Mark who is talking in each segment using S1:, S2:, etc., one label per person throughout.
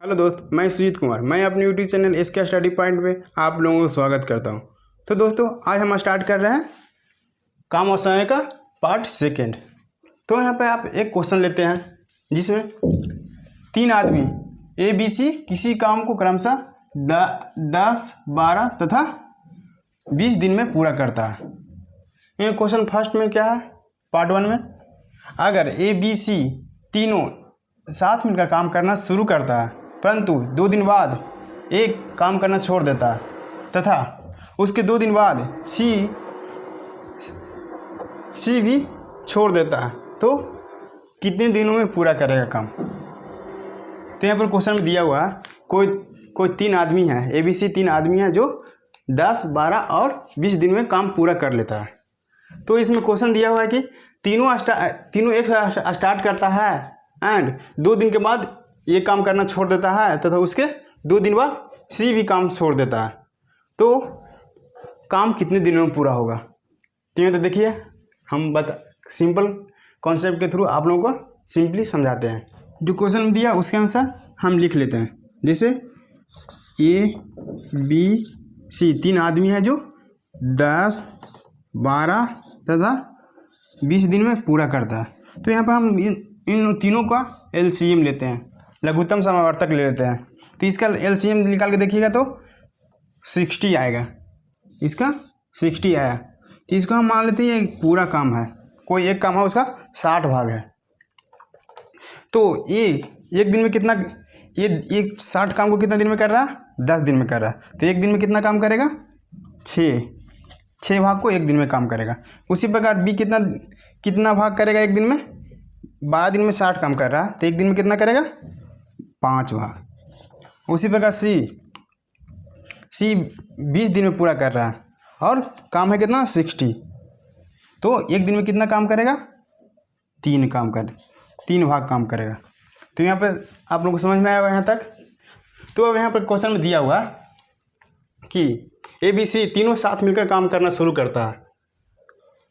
S1: Hello दोस्त, मैं सुजीत कुमार। मैं अपने YouTube channel SK study point में आप लोगों को स्वागत करता हूं। तो दोस्तों, आज हम स्टार्ट कर रहे हैं काम और समय का पार्ट सेकंड। तो यहाँ पे आप एक क्वेश्चन लेते हैं जिसमें तीन आदमी ए बी सी किसी काम को क्रमशः 10, 12 तथा 20 दिन में पूरा करता है। ये क्वेश्चन फर्स्ट में क्या है, पार्ट वन में, अगर ए बी सी तीनों साथ मिलकर काम करना शुरू करता है परंतु 2 दिन बाद एक काम करना छोड़ देता है तथा उसके 2 दिन बाद सी भी छोड़ देता है, तो कितने दिनों में पूरा करेगा काम। तो यहाँ पर क्वेश्चन में दिया हुआ है कोई तीन आदमी है, ए बी सी तीन आदमी है जो 10, 12 और 20 दिन में काम पूरा कर लेता है। तो इसमें क्वेश्चन दिया हुआ है कि तीनों एक साथ स्टार्ट करता है एंड 2 दिन के बाद ये काम करना छोड़ देता है तथा उसके 2 दिन बाद सी भी काम छोड़ देता है, तो काम कितने दिनों में पूरा होगा। तो देखिए, हम सिंपल कॉन्सेप्ट के थ्रू आप लोगों को सिंपली समझाते हैं। जो क्वेश्चन में दिया उसके अनुसार हम लिख लेते हैं। जैसे ए बी सी तीन आदमी है जो 10, 12 तथा 20 दिन में पूरा करता है। तो यहाँ पर हम इन तीनों का एलसीएम लेते हैं, लघुत्तम समावर्तक ले लेते हैं। तो इसका एलसीएम निकाल के देखिएगा तो 60 आएगा। इसका 60 आया, तो इसको हम मान लेते हैं एक पूरा काम है, कोई एक काम है उसका 60 भाग है। तो ये एक दिन में कितना, ये 60 काम को कितना दिन में कर रहा है, 10 दिन में कर रहा है। तो एक दिन में कितना काम करेगा, 6 भाग को एक दिन में काम करेगा। उसी प्रकार बी कितना भाग करेगा एक दिन में, 12 दिन में 60 काम कर रहा है तो एक दिन में कितना करेगा, 5 भाग। उसी प्रकार सी 20 दिन में पूरा कर रहा है और काम है कितना, 60, तो एक दिन में कितना काम करेगा, 3 भाग काम करेगा। तो यहाँ पर आप लोगों को समझ में आया होगा यहाँ तक। तो अब यहाँ पर क्वेश्चन में दिया हुआ कि ए बी सी तीनों साथ मिलकर काम करना शुरू करता है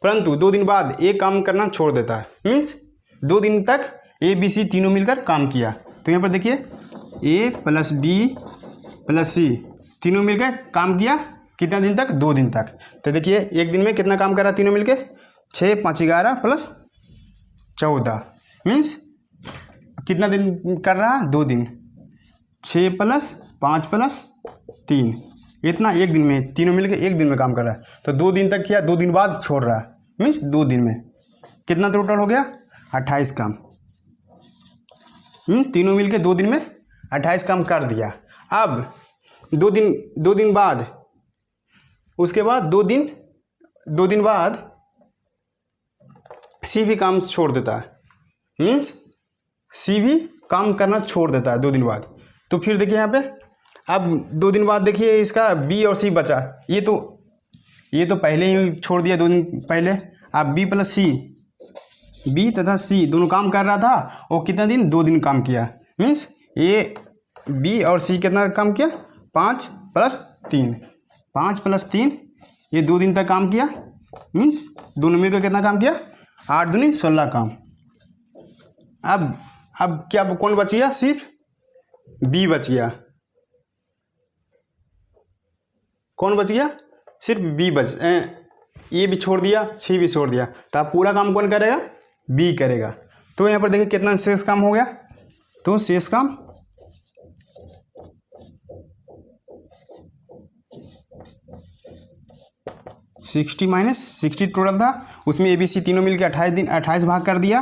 S1: परंतु 2 दिन बाद एक काम करना छोड़ देता है। मीन्स 2 दिन तक ए बी सी तीनों मिलकर काम किया। तो यहाँ पर देखिए ए प्लस बी प्लस सी तीनों मिलकर काम किया कितना दिन तक, 2 दिन तक। तो देखिए एक दिन में कितना काम कर रहा है तीनों मिलकर, 6, 5, 11 प्लस 14, मीन्स कितना दिन कर रहा है, 2 दिन। 6 प्लस 5 प्लस 3, इतना एक दिन में तीनों मिलकर एक दिन में काम कर रहा है। तो 2 दिन तक किया, 2 दिन बाद छोड़ रहा है, मीन्स 2 दिन में कितना टोटल हो गया, 28 काम। मीन्स तीनों मिलके 2 दिन में 28 काम कर दिया। अब 2 दिन बाद, उसके बाद 2 दिन बाद सी भी काम छोड़ देता है। मीन्स सी भी काम करना छोड़ देता है 2 दिन बाद। तो फिर देखिए यहाँ पे, अब 2 दिन बाद देखिए इसका बी और सी बचा। ये तो पहले ही छोड़ दिया 2 दिन पहले। अब बी प्लस सी, बी तथा सी दोनों काम कर रहा था, वो कितना दिन, 2 दिन काम किया। मीन्स ये बी और सी कितना काम किया, 5 प्लस 3, 5 प्लस 3, ये 2 दिन तक काम किया। मीन्स दोनों मिलकर कितना काम किया, 8 दूनी 16 काम। अब क्या कौन बच गया, सिर्फ बी बच गया। कौन बच गया, सिर्फ बी ये भी छोड़ दिया, सी भी छोड़ दिया। तो अब पूरा काम कौन करेगा, बी करेगा। तो यहाँ पर देखिए कितना शेष काम हो गया, तो शेष काम 60 माइनस 60 टोटल था, उसमें ए बी सी तीनों मिलकर 28 भाग कर दिया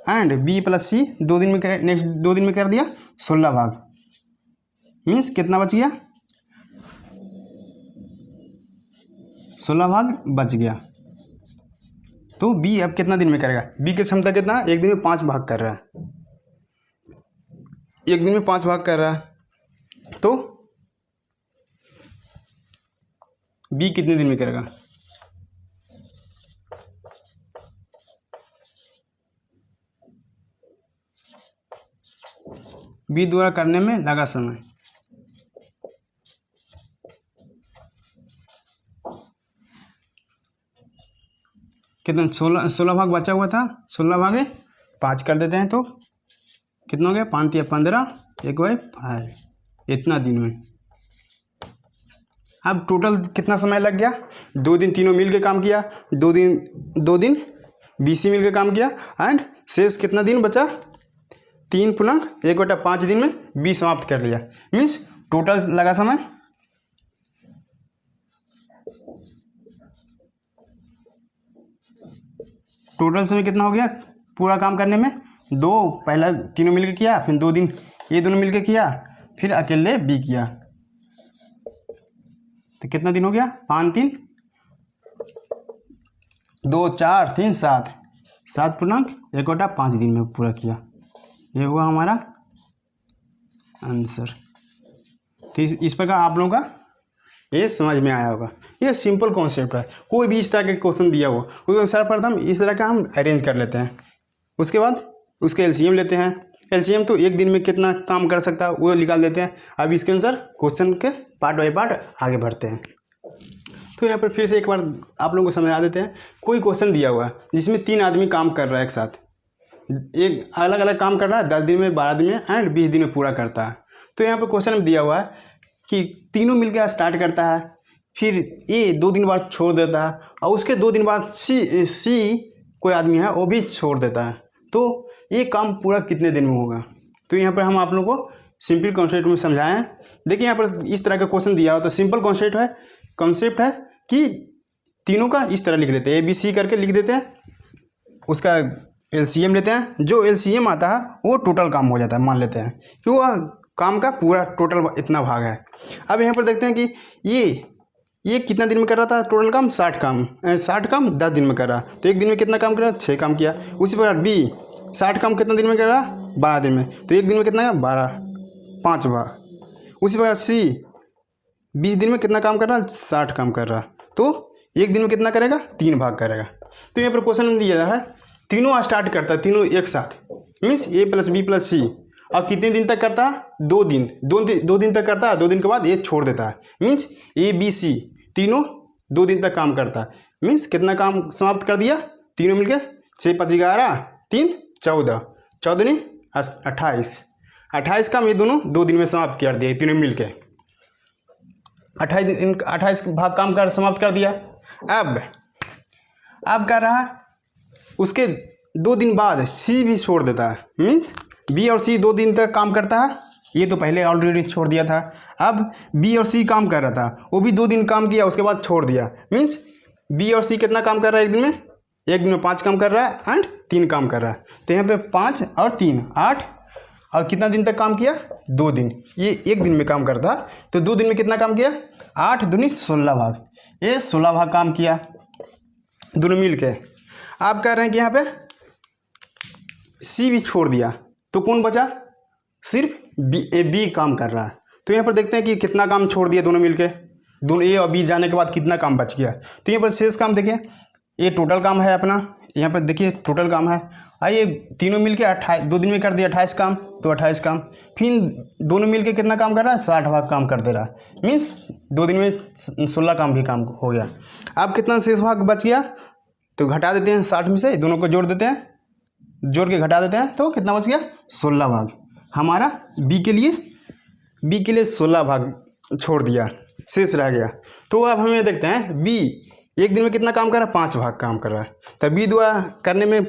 S1: एंड बी प्लस सी 2 दिन में नेक्स्ट 2 दिन में कर दिया 16 भाग। मीन्स कितना बच गया, 16 भाग बच गया। तो बी अब कितना दिन में करेगा, बी की क्षमता कितना, एक दिन में 5 भाग कर रहा है, एक दिन में 5 भाग कर रहा है। तो बी कितने दिन में करेगा, बी द्वारा करने में लगा समय कितना, 16 भाग बचा हुआ था, 16 भागे 5 कर देते हैं तो कितना हो गया 5 या 15 1 बाई 5, इतना दिन में। अब टोटल कितना समय लग गया, 2 दिन तीनों मिल के काम किया, 2 दिन BC मिल के काम किया एंड शेष कितना दिन बचा 3/1/5 दिन में B समाप्त कर लिया। मीन्स टोटल लगा समय कितना हो गया पूरा काम करने में, 2 पहला तीनों मिलके किया, फिर 2 दिन ये दोनों मिलके किया, फिर अकेले B किया, तो कितना दिन हो गया 5 3 2 4 3 7 7/1/5 दिन में पूरा किया। ये हुआ हमारा आंसर। तो इस प्रकार आप लोगों का ये समझ में आया होगा। ये सिंपल कॉन्सेप्ट है, कोई भी इस तरह के क्वेश्चन दिया हो उसको सर्वप्रथम इस तरह का हम अरेंज कर लेते हैं, उसके बाद उसके LCM लेते हैं। LCM तो एक दिन में कितना काम कर सकता है वो निकाल देते हैं। अब इसके अनुसार क्वेश्चन के पार्ट बाई पार्ट आगे बढ़ते हैं। तो यहाँ पर फिर से एक बार आप लोगों को समझा देते हैं। कोई क्वेश्चन दिया हुआ है जिसमें 3 आदमी काम कर रहा है एक साथ, एक अलग अलग काम कर रहा है, 10 दिन में 12 दिन में एंड 20 दिन में पूरा करता है। तो यहाँ पर क्वेश्चन में दिया हुआ है कि तीनों मिलकर स्टार्ट करता है, फिर ए 2 दिन बाद छोड़ देता है और उसके 2 दिन बाद सी कोई आदमी है वो भी छोड़ देता है। तो ये काम पूरा कितने दिन में होगा। तो यहाँ पर हम आप लोगों को सिंपल कॉन्सेप्ट में समझाएं हैं। देखिए यहाँ पर इस तरह का क्वेश्चन दिया हो तो सिंपल कॉन्सेप्ट है कि तीनों का इस तरह लिख देते हैं, ABC करके लिख देते हैं, उसका LCM लेते हैं, जो LCM आता है वो टोटल काम हो जाता है, मान लेते हैं कि वो काम का पूरा टोटल इतना भाग है। अब यहाँ पर देखते हैं कि ये कितना दिन में कर रहा था टोटल काम, 60 काम 10 दिन में कर रहा, तो एक दिन में कितना काम कर रहा, 6 काम किया। उसी प्रकार B 60 काम कितना दिन में कर रहा, 12 दिन में, तो एक दिन में कितना 12 5 भाग। उसी प्रकार C 20 दिन में कितना काम कर रहा, 60 काम कर रहा, तो एक दिन में कितना करेगा 3 भाग करेगा। तो यहाँ पर क्वेश्चन में दिया है तीनों स्टार्ट करता है, तीनों एक साथ, मीन्स A + B + C, अब कितने दिन तक करता है 2 दिन, 2 दिन तक करता है, 2 दिन के बाद ये छोड़ देता है। मीन्स A B C तीनों 2 दिन तक काम करता है, मीन्स कितना काम समाप्त कर दिया तीनों मिलके, 6 5 11 3 14 14 नहीं 28 काम ये दोनों 2 दिन में समाप्त कर दिया, तीनों मिलके 28 भाग काम कर समाप्त कर दिया। अब कर रहा उसके 2 दिन बाद C भी छोड़ देता है, मीन्स B और C 2 दिन तक काम करता है, ये तो पहले ऑलरेडी छोड़ दिया था। अब B और C काम कर रहा था, वो भी 2 दिन काम किया उसके बाद छोड़ दिया, मीन्स B और C कितना काम कर रहा है एक दिन में 5 काम कर रहा है एंड 3 काम कर रहा है। तो यहाँ पे 5 और 3 8, और कितना दिन तक काम किया 2 दिन, ये एक दिन में काम करता, तो 2 दिन में कितना काम किया 8 दूनी 16 भाग, ये 16 भाग काम किया दोनों मिल के। आप कह रहे हैं कि यहाँ पे C भी छोड़ दिया, तो कौन बचा, सिर्फ B काम कर रहा है। तो यहाँ पर देखते हैं कि कितना काम छोड़ दिया दोनों मिलके, दोनों A और B जाने के बाद कितना काम बच गया। तो यहाँ पर शेष काम देखिए, ये टोटल काम है अपना, यहाँ पर देखिए टोटल काम है, आइए तीनों मिलके 2 दिन में कर दिया 28 काम, तो 28 काम, फिर दोनों मिलके कितना काम कर रहा है 60 भाग काम कर दे रहा है, मीन्स 2 दिन में 16 काम भी काम हो गया। अब कितना शेष भाग बच गया, तो घटा देते हैं 60 में से, दोनों को जोड़ देते हैं, जोड़ के घटा देते हैं, तो कितना बच गया 16 भाग हमारा B के लिए 16 भाग छोड़ दिया, शेष रह गया। तो अब हमें देखते हैं B एक दिन में कितना काम कर रहा है 5 भाग काम कर रहा है, तो B द्वारा करने में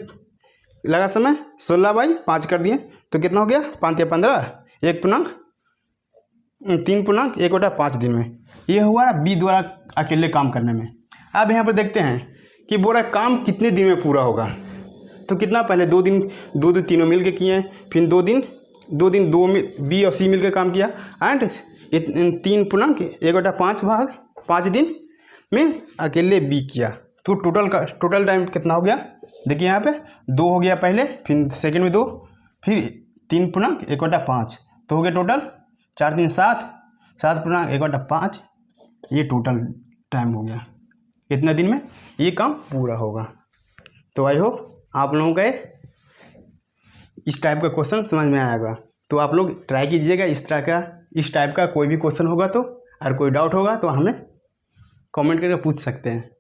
S1: लगा समय 16/5 कर दिए, तो कितना हो गया 5 या 15 3/1/5 दिन में, ये हुआ ना B द्वारा अकेले काम करने में। अब यहाँ पर देखते हैं कि बोरा काम कितने दिन में पूरा होगा, तो कितना पहले 2 दिन तीनों मिल के किए, फिर 2 दिन B और C मिल के काम किया एंड 3/1/5 भाग 5 दिन में अकेले B किया। तो टोटल टाइम कितना हो गया, देखिए यहाँ पे 2 हो गया पहले, फिर सेकंड में 2, फिर 3/1/5, तो हो गया टोटल 4 3 7 7/1/5, ये टोटल टाइम हो गया, इतना दिन में ये काम पूरा होगा। तो आई होप आप लोगों का इस टाइप का क्वेश्चन समझ में आएगा। तो आप लोग ट्राई कीजिएगा इस टाइप का कोई भी क्वेश्चन होगा तो, और कोई डाउट होगा तो हमें कमेंट करके पूछ सकते हैं।